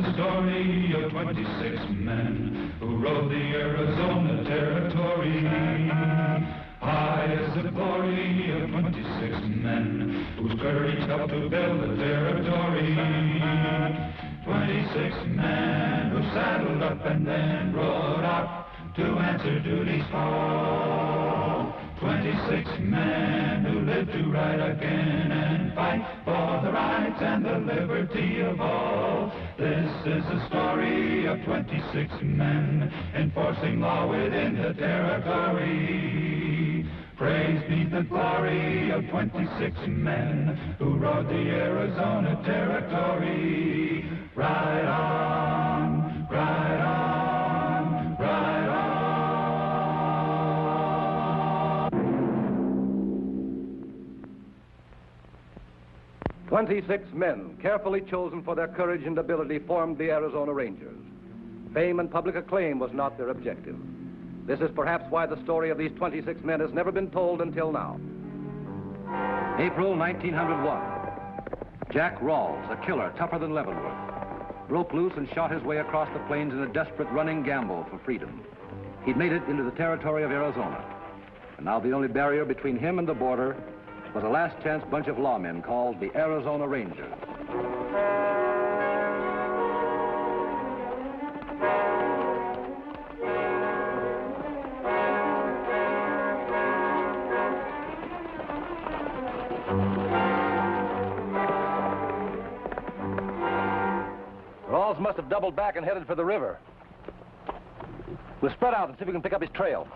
the story of 26 men who rode the Arizona Territory. High is the glory of 26 men whose courage helped to build the territory. 26 men who saddled up and then rode out to answer duty's call. 26 men who lived to ride again and fight for the rights and the liberty of all. This is the story of 26 men enforcing law within the territory. Praise be the glory of 26 men who rode the Arizona Territory. Ride on, ride on, ride on. 26 men, carefully chosen for their courage and ability, formed the Arizona Rangers. Fame and public acclaim was not their objective. This is perhaps why the story of these 26 men has never been told until now. April 1901. Jack Rawls, a killer tougher than Leavenworth, broke loose and shot his way across the plains in a desperate running gamble for freedom. He'd made it into the territory of Arizona. And now the only barrier between him and the border was a last-chance bunch of lawmen called the Arizona Rangers. Rawls must have doubled back and headed for the river. We'll spread out and see if we can pick up his trail.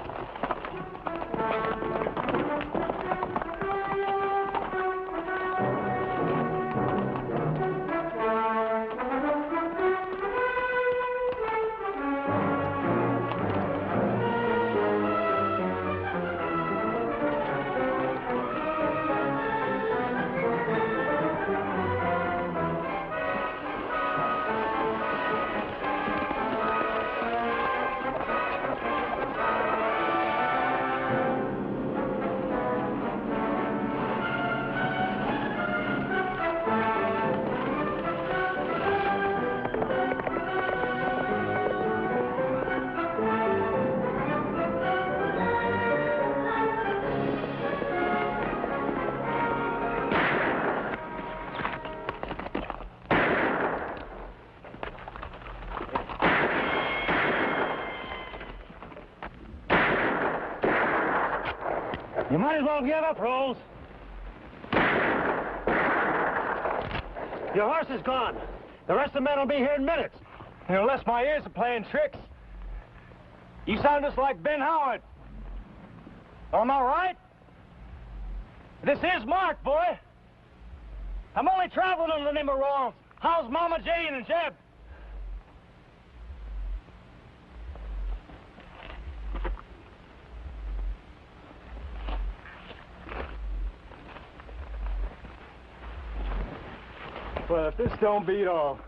You might as well give up, Rawls. Your horse is gone. The rest of the men will be here in minutes. And unless my ears are playing tricks. You sound just like Ben Howard. Am I right? This is Mark, boy. I'm only traveling under the name of Rawls. How's Mama Jane and Jeb? Well, if this don't beat all,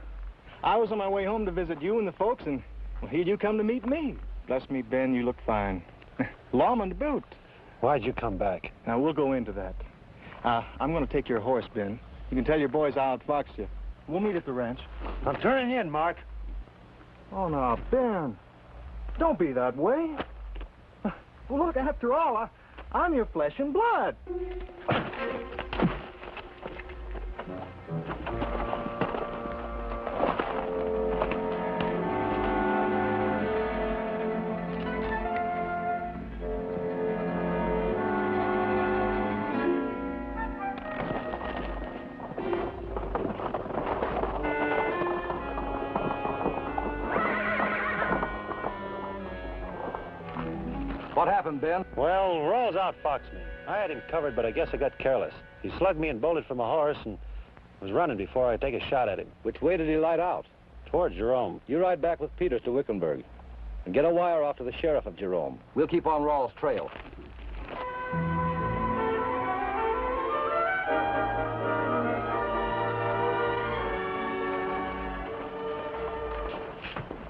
I was on my way home to visit you and the folks, and well, here you come to meet me. Bless me, Ben, you look fine. Lawman to boot. Why'd you come back? Now, we'll go into that. I'm going to take your horse, Ben. You can tell your boys I'll outfox you. We'll meet at the ranch. I'm turning in, Mark. Oh, now, Ben, don't be that way. Well, look, after all, I'm your flesh and blood. What happened, Ben? Well, Rawls outfoxed me. I had him covered, but I guess I got careless. He slugged me and bolted from a horse and was running before I take a shot at him. Which way did he light out? Towards Jerome. You ride back with Peters to Wickenburg and get a wire off to the sheriff of Jerome. We'll keep on Rawls' trail.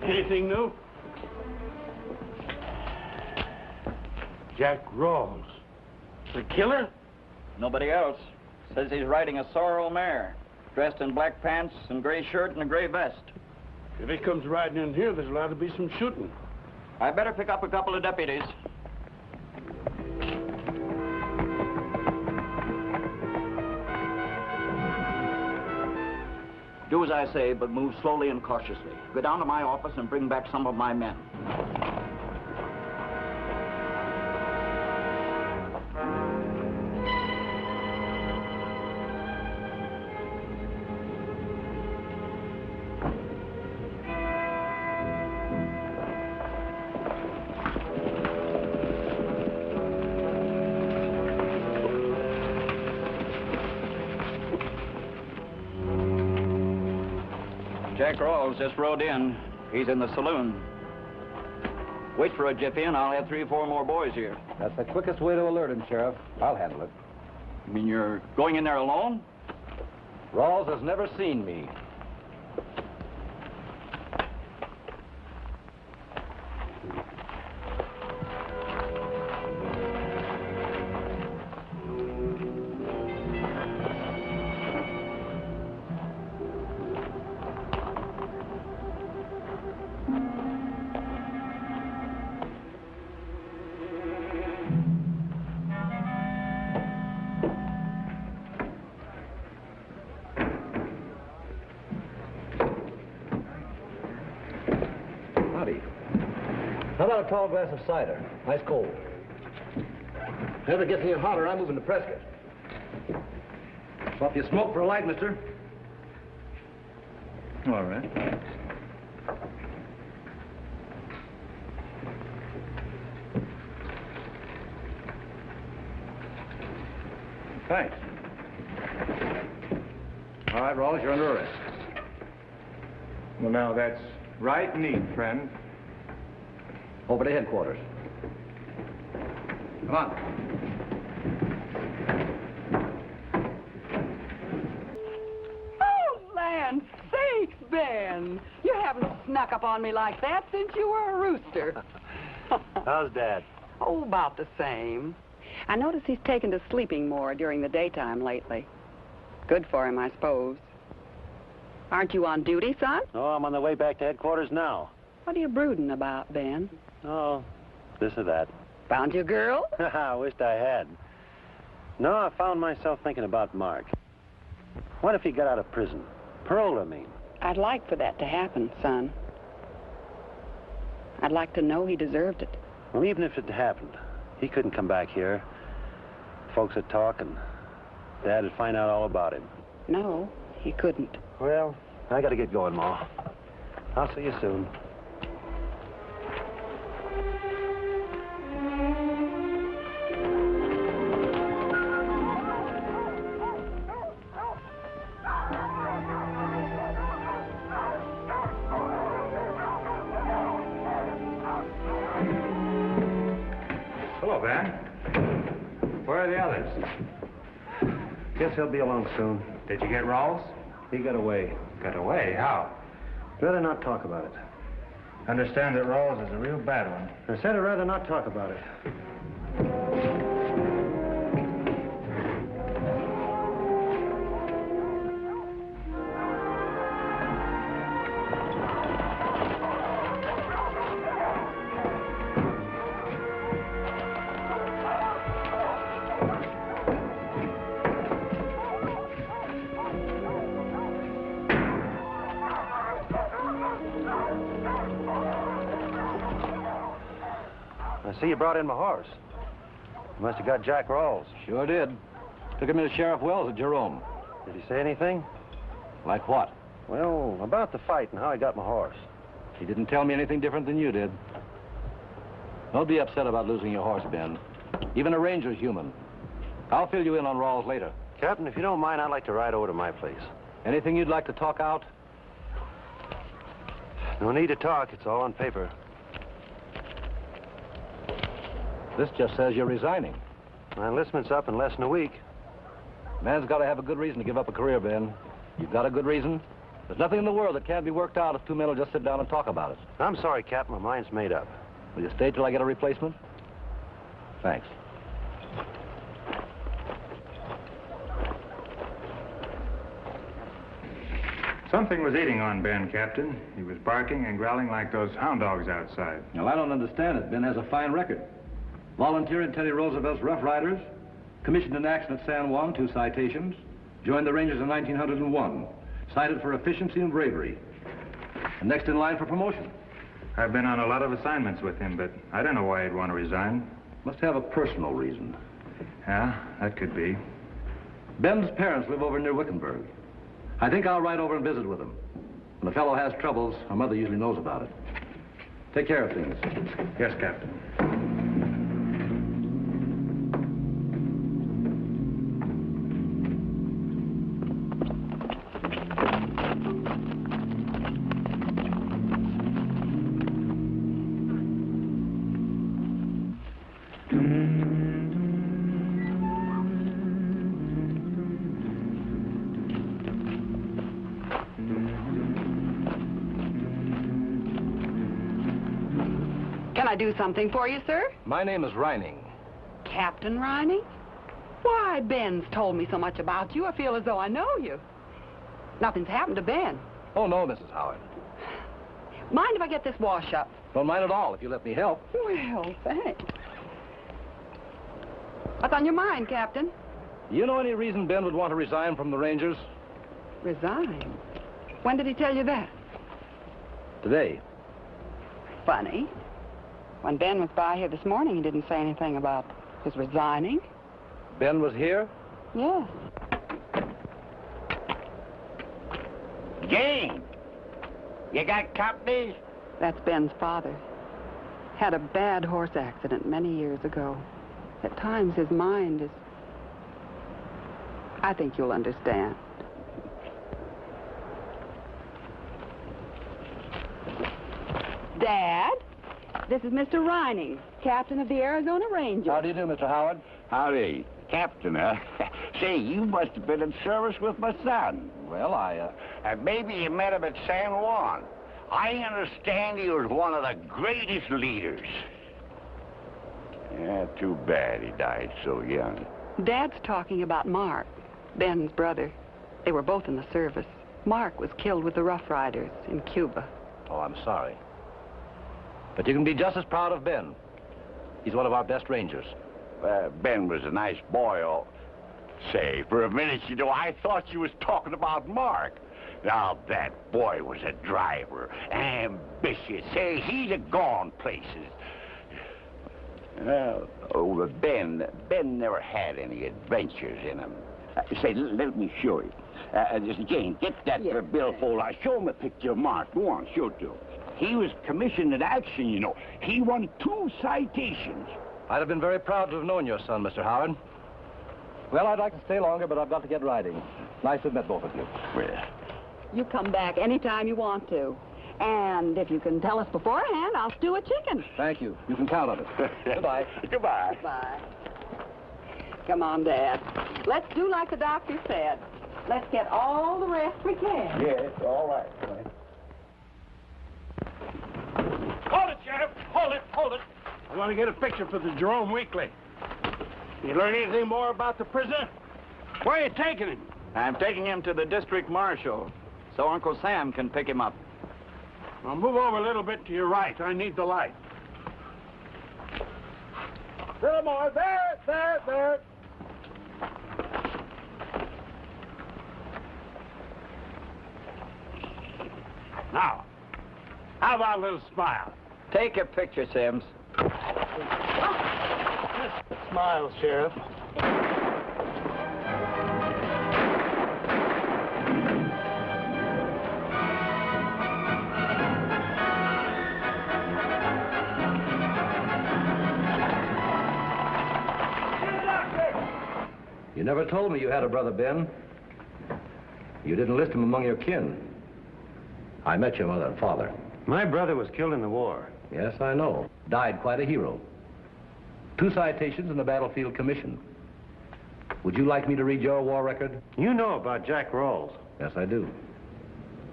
Anything new? Jack Rawls. The killer? Nobody else. Says he's riding a sorrel mare, dressed in black pants and gray shirt and a gray vest. If he comes riding in here, there's allowed to be some shooting. I better pick up a couple of deputies. Do as I say, but move slowly and cautiously. Go down to my office and bring back some of my men. Jack Rawls just rode in. He's in the saloon. Wait for a jiffy and I'll have 3 or 4 more boys here. That's the quickest way to alert him, Sheriff. I'll handle it. You mean you're going in there alone? Rawls has never seen me. How about a tall glass of cider? Ice cold. If it gets any hotter, I'm moving to Prescott. Swap your smoke for a light, mister. All right. Thanks. All right, Rawls, you're under arrest. Well, now, that's right neat, friend. Over to headquarters. Come on. Oh, land sakes, Ben. You haven't snuck up on me like that since you were a rooster. How's Dad? Oh, about the same. I notice he's taken to sleeping more during the daytime lately. Good for him, I suppose. Aren't you on duty, son? Oh, I'm on the way back to headquarters now. What are you brooding about, Ben? Oh, this or that. Found your girl? I wished I had. No, I found myself thinking about Mark. What if he got out of prison? Paroled, I mean. I'd like for that to happen, son. I'd like to know he deserved it. Well, even if it happened, he couldn't come back here. Folks would talk, and Dad would find out all about him. No, he couldn't. Well, I gotta get going, Ma. I'll see you soon. Hello, Van. Where are the others? Guess he'll be along soon. Did you get Rawls? He got away. Got away? How? Rather not talk about it. Understand that Rawls is a real bad one. I said I'd rather not talk about it. I see you brought in my horse. You must have got Jack Rawls. Sure did. Took him into Sheriff Wells at Jerome. Did he say anything? Like what? Well, about the fight and how I got my horse. He didn't tell me anything different than you did. Don't be upset about losing your horse, Ben. Even a ranger's human. I'll fill you in on Rawls later. Captain, if you don't mind, I'd like to ride over to my place. Anything you'd like to talk out? No need to talk. It's all on paper. This just says you're resigning. My enlistment's up in less than a week. Man's got to have a good reason to give up a career, Ben. You've got a good reason? There's nothing in the world that can't be worked out if 2 men will just sit down and talk about it. I'm sorry, Captain. My mind's made up. Will you stay till I get a replacement? Thanks. Something was eating on Ben, Captain. He was barking and growling like those hound dogs outside. Well, I don't understand it. Ben has a fine record. Volunteered in Teddy Roosevelt's Rough Riders, commissioned in action at San Juan, 2 citations, joined the Rangers in 1901, cited for efficiency and bravery, and next in line for promotion. I've been on a lot of assignments with him, but I don't know why he'd want to resign. Must have a personal reason. Yeah, that could be. Ben's parents live over near Wickenburg. I think I'll ride over and visit with them. When a fellow has troubles, our mother usually knows about it. Take care of things. Yes, Captain. Can I do something for you, sir? My name is Rynning. Captain Rynning? Why, Ben's told me so much about you, I feel as though I know you. Nothing's happened to Ben. Oh, no, Mrs. Howard. Mind if I get this wash up? Don't mind at all if you let me help. Well, thanks. What's on your mind, Captain? Do you know any reason Ben would want to resign from the Rangers? Resign? When did he tell you that? Today. Funny. When Ben was by here this morning, he didn't say anything about his resigning. Ben was here? Yes. Jane, you got company? That's Ben's father. Had a bad horse accident many years ago. At times, his mind is... I think you'll understand. Dad, this is Mr. Rynning, captain of the Arizona Rangers. How do you do, Mr. Howard? Howdy. Captain, huh? Say, you must have been in service with my son. Well, Maybe you met him at San Juan. I understand he was one of the greatest leaders. Yeah, too bad he died so young. Dad's talking about Mark, Ben's brother. They were both in the service. Mark was killed with the Rough Riders in Cuba. Oh, I'm sorry. But you can be just as proud of Ben. He's one of our best Rangers. Ben was a nice boy. Oh, say, for a minute, you know, I thought you was talking about Mark. Now, that boy was a driver, ambitious. Say, he'd have gone places. But Ben never had any adventures in him. Say, let me show you. Jane, get that billfold. I'll show him a picture of Mark. Go on, show it to him. He was commissioned in action, you know. He won 2 citations. I'd have been very proud to have known your son, Mr. Howard. Well, I'd like to stay longer, but I've got to get riding. Nice to have met both of you. Well, You come back anytime you want to. And if you can tell us beforehand, I'll stew a chicken. Thank you. You can count on it. Goodbye. Goodbye. Bye. Come on, Dad. Let's do like the doctor said. Let's get all the rest we can. Yes, all right. Hold it, Sheriff. Hold it. I want to get a picture for the Jerome Weekly. You learn anything more about the prisoner? Where are you taking him? I'm taking him to the district marshal so Uncle Sam can pick him up. Well, move over a little bit to your right. I need the light. Little more. There. Now, how about a little smile? Take a picture, Sims. Smile, Sheriff. You never told me you had a brother, Ben. You didn't list him among your kin. I met your mother and father. My brother was killed in the war. Yes, I know. Died quite a hero. 2 citations and a battlefield commission. Would you like me to read your war record? You know about Jack Rawls. Yes, I do.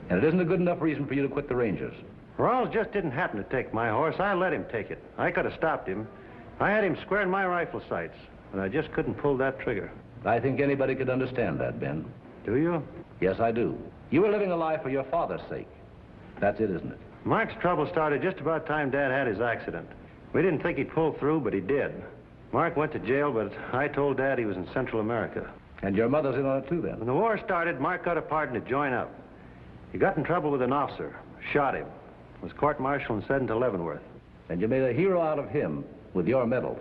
And it isn't a good enough reason for you to quit the Rangers. Rawls just didn't happen to take my horse. I let him take it. I could have stopped him. I had him square in my rifle sights, and I just couldn't pull that trigger. I think anybody could understand that, Ben. Do you? Yes, I do. You were living a life for your father's sake. That's it, isn't it? Mark's trouble started just about the time Dad had his accident. We didn't think he'd pull through, but he did. Mark went to jail, but I told Dad he was in Central America. And your mother's in on it, too, then? When the war started, Mark got a pardon to join up. He got in trouble with an officer, shot him, was court-martialed and sent into Leavenworth. And you made a hero out of him with your medals.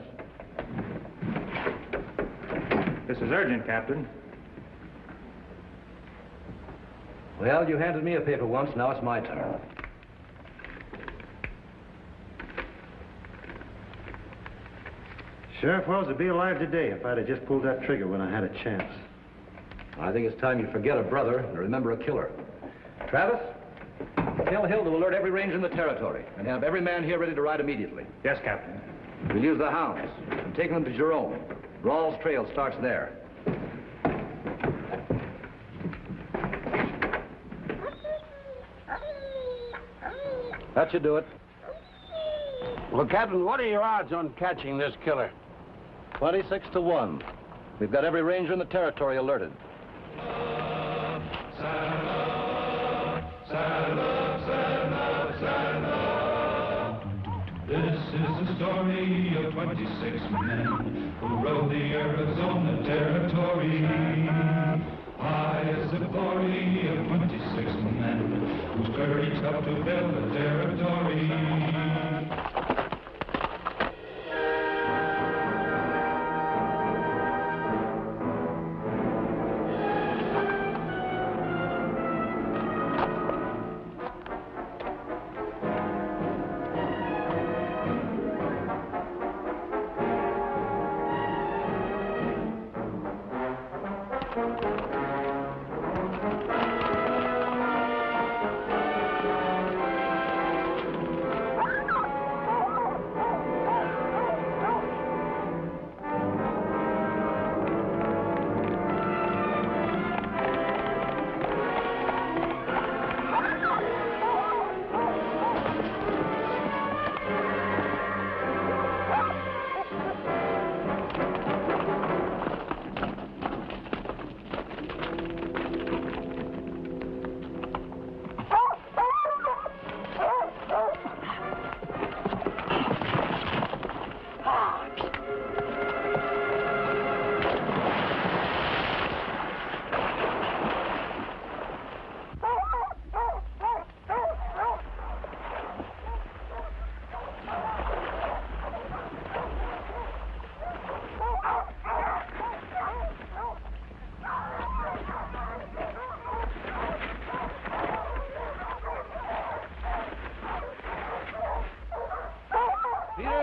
This is urgent, Captain. Well, you handed me a paper once, now it's my turn. Sheriff Wells would be alive today if I'd have just pulled that trigger when I had a chance. I think it's time you forget a brother and remember a killer. Travis, tell Hill to alert every ranger in the territory and have every man here ready to ride immediately. Yes, Captain. We'll use the hounds and take them to Jerome. Rawls' trail starts there. That should do it. Well, Captain, what are your odds on catching this killer? 26 to 1. We've got every ranger in the territory alerted. This is the story of 26 men who rode the Arizona territory. High is the glory of 26 men whose courage helped to build the territory.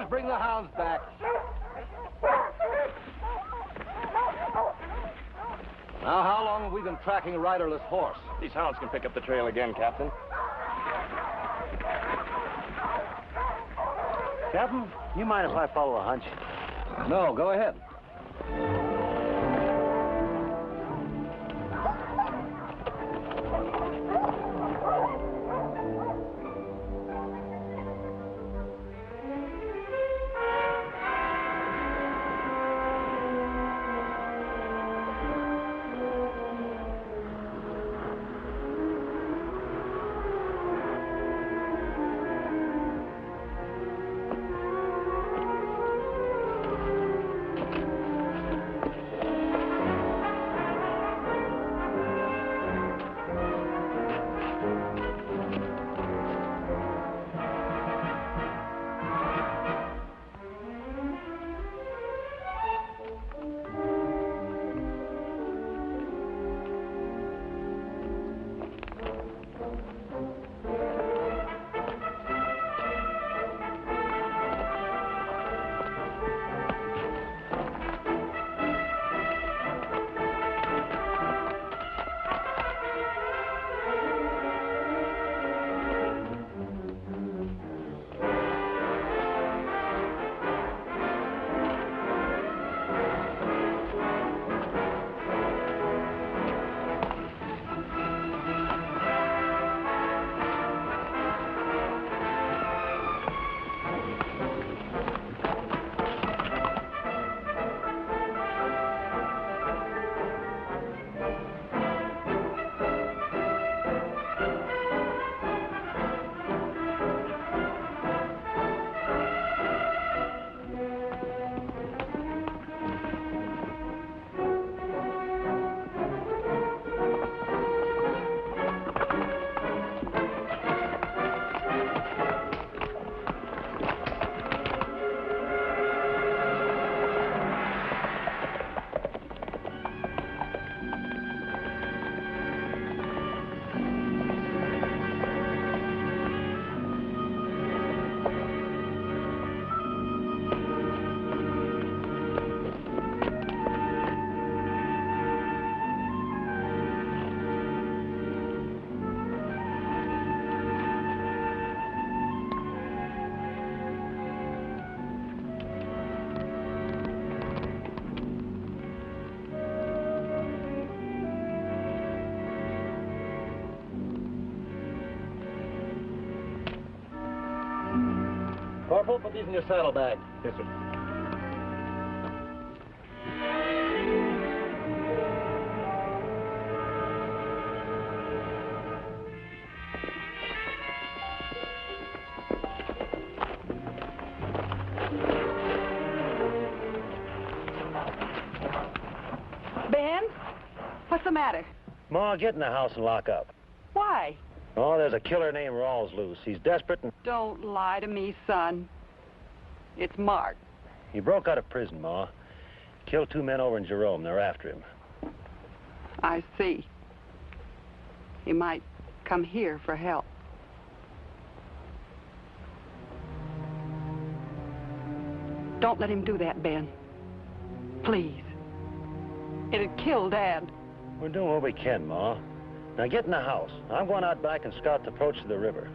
Bring the hounds back. Now, how long have we been tracking a riderless horse? These hounds can pick up the trail again, Captain. Captain, you mind if I follow a hunch? No, go ahead. Corporal, put these in your saddlebag. Yes, sir. Ben, what's the matter? Ma, get in the house and lock up. Why? Oh, there's a killer named Rawls loose. He's desperate and... Don't lie to me, son. It's Mark. He broke out of prison, Ma. Killed 2 men over in Jerome. They're after him. I see. He might come here for help. Don't let him do that, Ben. Please. It'd kill Dad. We're doing what we can, Ma. Now get in the house. I'm going out back and scout the approach to the river.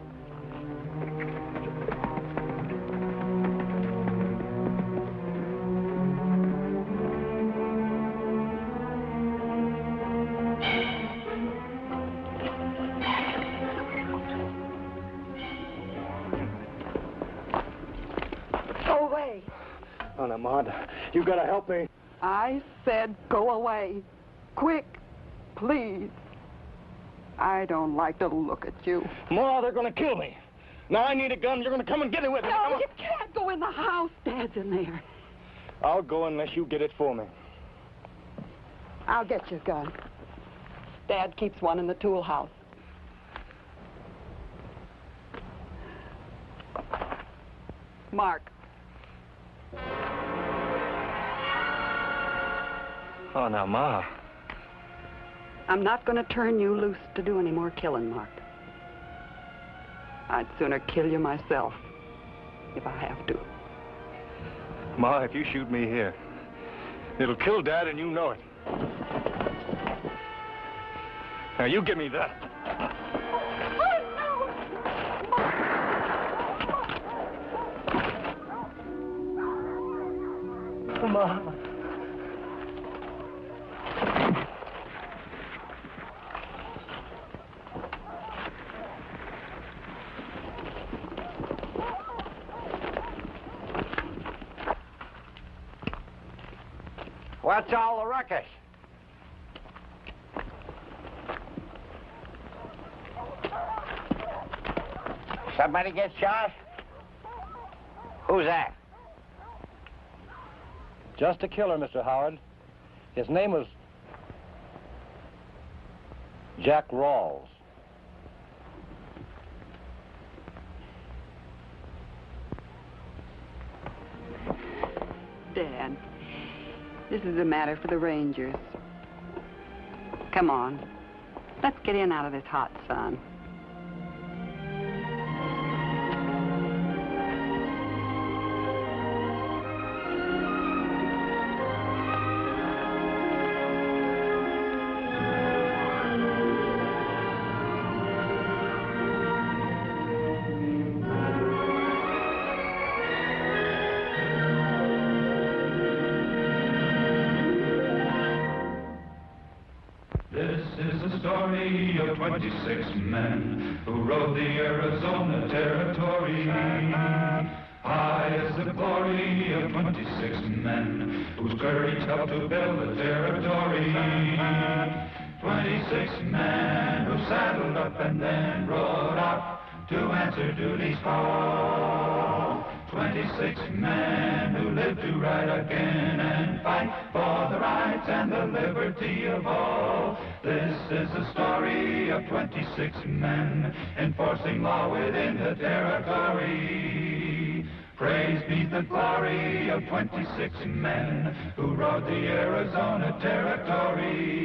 Go away. Oh, now, Ma, you gotta help me. I said go away. Quick, please. I don't like to look at you. Ma, they're gonna kill me. Now I need a gun. You're gonna come and get it with me. Come No, on. you can't go in the house. Dad's in there. I'll go unless you get it for me. I'll get your gun. Dad keeps one in the tool house. Mark. Oh, now, Ma. I'm not going to turn you loose to do any more killing, Mark. I'd sooner kill you myself, if I have to. Ma, if you shoot me here, it'll kill Dad and you know it. Now, you give me that. Ma. What's all the ruckus? Somebody get shot? Who's that? Just a killer, Mr. Howard. His name was Jack Rawls. Dad, this is a matter for the Rangers. Come on. Let's get in out of this hot sun. This is the story of 26 men who rode the Arizona Territory. High is the glory of 26 men whose courage helped to build the territory. 26 men who saddled up and then rode out to answer duty's call. 26 men who lived to ride again and fight for the rights and the liberty of all. This is the story of 26 men enforcing law within the territory. Praise be the glory of 26 men who rode the Arizona Territory.